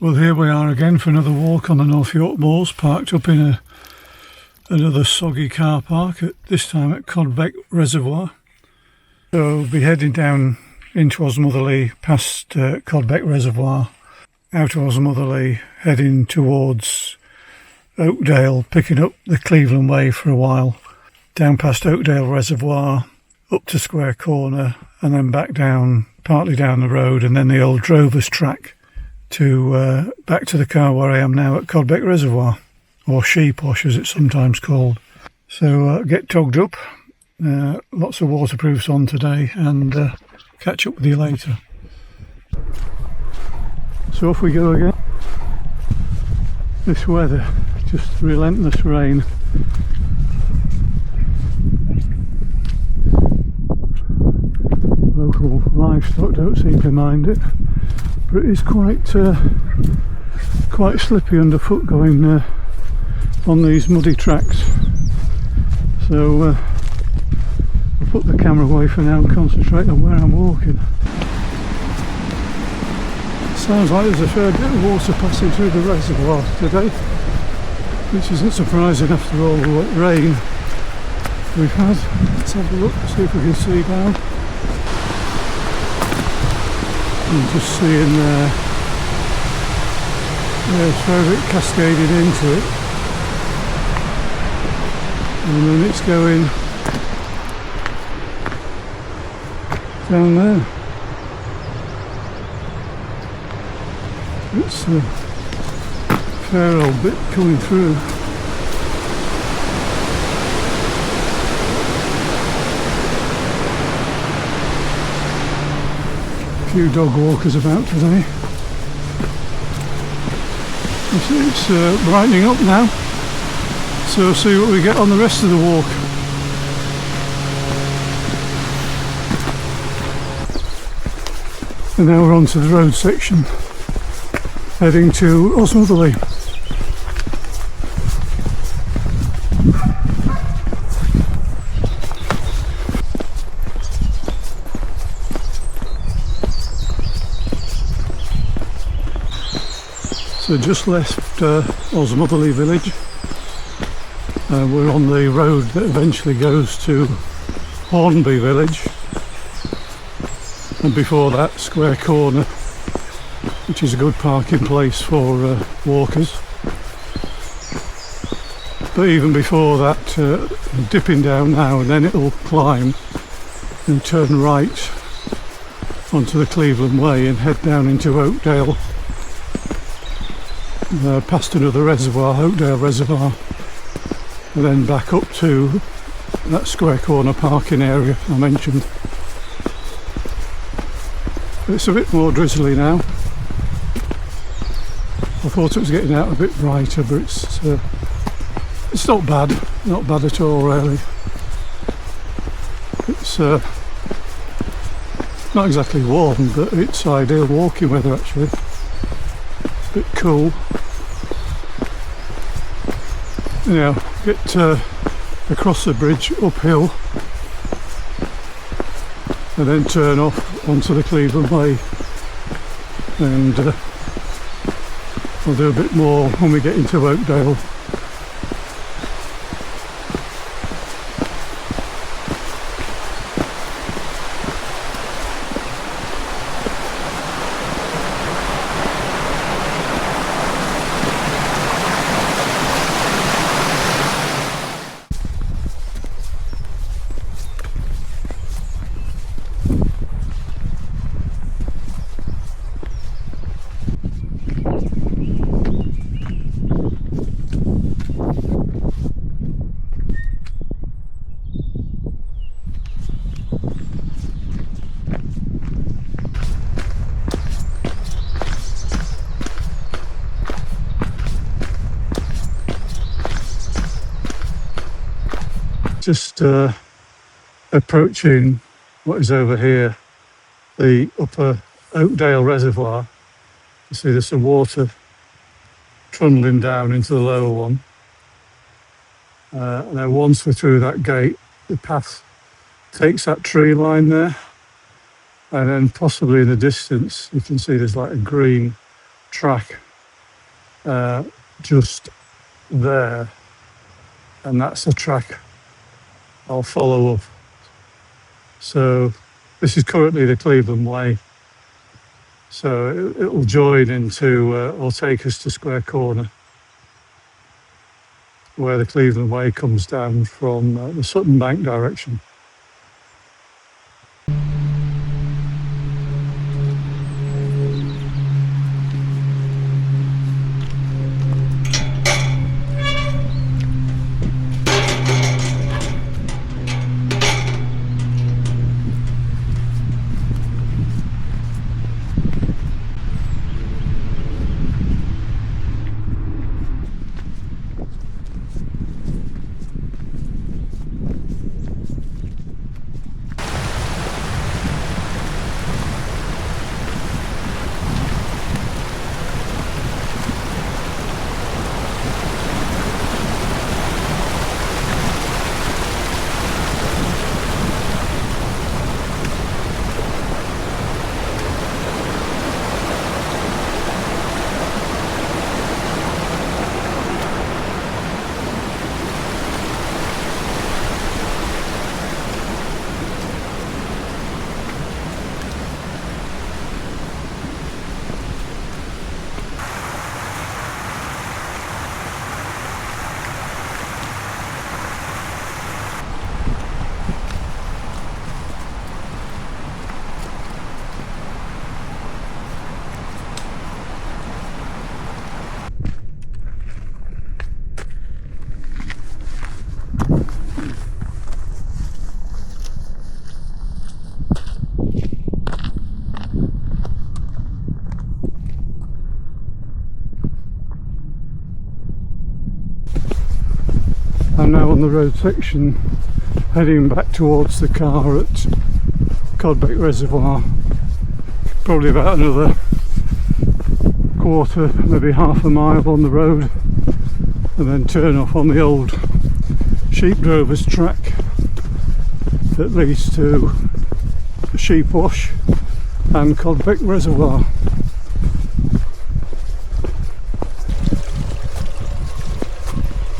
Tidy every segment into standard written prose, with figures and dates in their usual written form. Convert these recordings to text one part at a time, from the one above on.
Well, here we are again for another walk on the North York Moors, parked up in another soggy car park, this time at Cod Beck Reservoir. So we'll be heading down into Osmotherley, past Cod Beck Reservoir, out of Osmotherley, heading towards Oakdale, picking up the Cleveland Way for a while, down past Oakdale Reservoir, up to Square Corner, and then back down, partly down the road, and then the old Drovers track to back to the car where I am now at Cod Beck Reservoir, or Sheepwash as it's sometimes called. So get togged up, lots of waterproofs on today, and catch up with you later. So off we go again. This weather, just relentless rain. Local livestock don't seem to mind it, but it is quite slippy underfoot going on these muddy tracks. So I'll put the camera away for now and concentrate on where I'm walking. Sounds like there's a fair bit of water passing through the reservoir today, which isn't surprising after all the rain we've had. Let's have a look, see if we can see down. I'm just seeing it's very bit cascaded into it, and then it's going down there. It's a fair old bit coming through. A few dog walkers about today. It's brightening up now, so we'll see what we get on the rest of the walk. And now we're on to the road section, heading to Osmotherley. So just left Osmotherley village. We're on the road that eventually goes to Hornby village, and before that Square Corner, which is a good parking place for walkers. But even before that, dipping down now, and then it'll climb and turn right onto the Cleveland Way and head down into Oakdale, past another reservoir, Oakdale Reservoir, and then back up to that Square Corner parking area I mentioned. It's a bit more drizzly now. I thought it was getting out a bit brighter, but it's not bad at all really. It's not exactly warm, but it's ideal walking weather actually. A bit cool. Now get across the bridge uphill and then turn off onto the Cleveland Way, and I'll do a bit more when we get into Oakdale. Just approaching what is over here, the upper Oakdale Reservoir. You see there's some water trundling down into the lower one. And then once we're through that gate, the path takes that tree line there, and then possibly in the distance you can see there's like a green track just there, and that's the track I'll follow up. So this is currently the Cleveland Way, so it will join into or take us to Square Corner, where the Cleveland Way comes down from the Sutton Bank direction. I'm now on the road section heading back towards the car at Cod Beck Reservoir. Probably about another quarter, maybe half a mile on the road, and then turn off on the old sheep drovers track that leads to the Sheep Wash and Cod Beck Reservoir.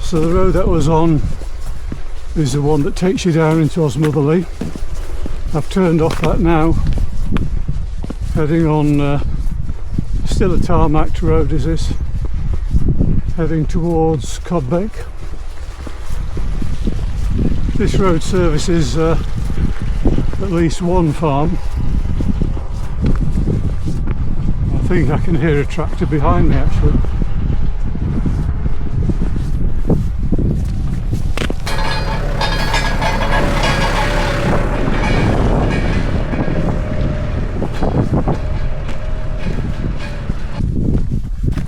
So the road that was on is the one that takes you down into Osmotherley. I've turned off that now, heading on, still a tarmacked road is this, heading towards Cod Beck. This road services at least one farm. I think I can hear a tractor behind me actually.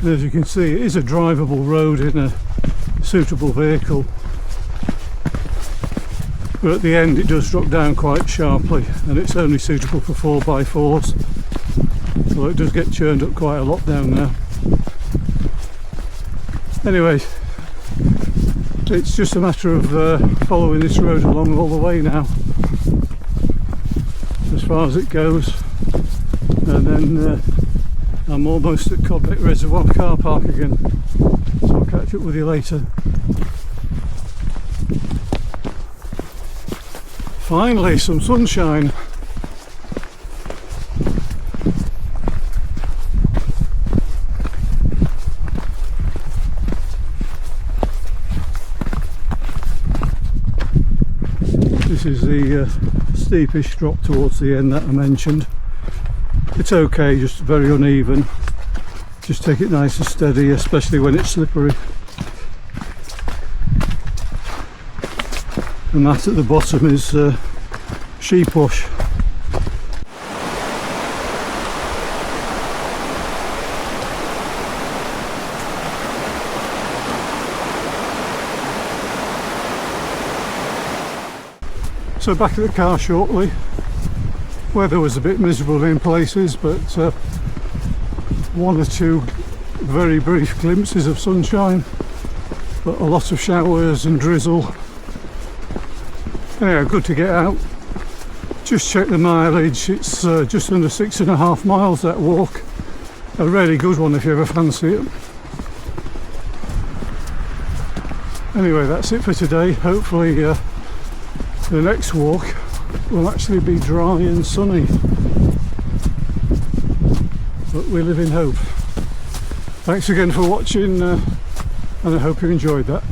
As you can see, it is a drivable road in a suitable vehicle, but at the end it does drop down quite sharply, and it's only suitable for 4x4s, although it does get churned up quite a lot down there. Anyway, it's just a matter of following this road along all the way now, as far as it goes, and then I'm almost at Cod Beck Reservoir car park again, so I'll catch up with you later. Finally, some sunshine. This is the steepish drop towards the end that I mentioned. It's okay, just very uneven. Just take it nice and steady, especially when it's slippery. And that at the bottom is Sheep Wash. So back at the car shortly. Weather was a bit miserable in places, but one or two very brief glimpses of sunshine, but a lot of showers and drizzle. Anyway, good to get out. Just check the mileage, it's just under 6.5 miles that walk. A really good one if you ever fancy it. Anyway, that's it for today. Hopefully the next walk will actually be dry and sunny, but we live in hope. Thanks again for watching, and I hope you enjoyed that.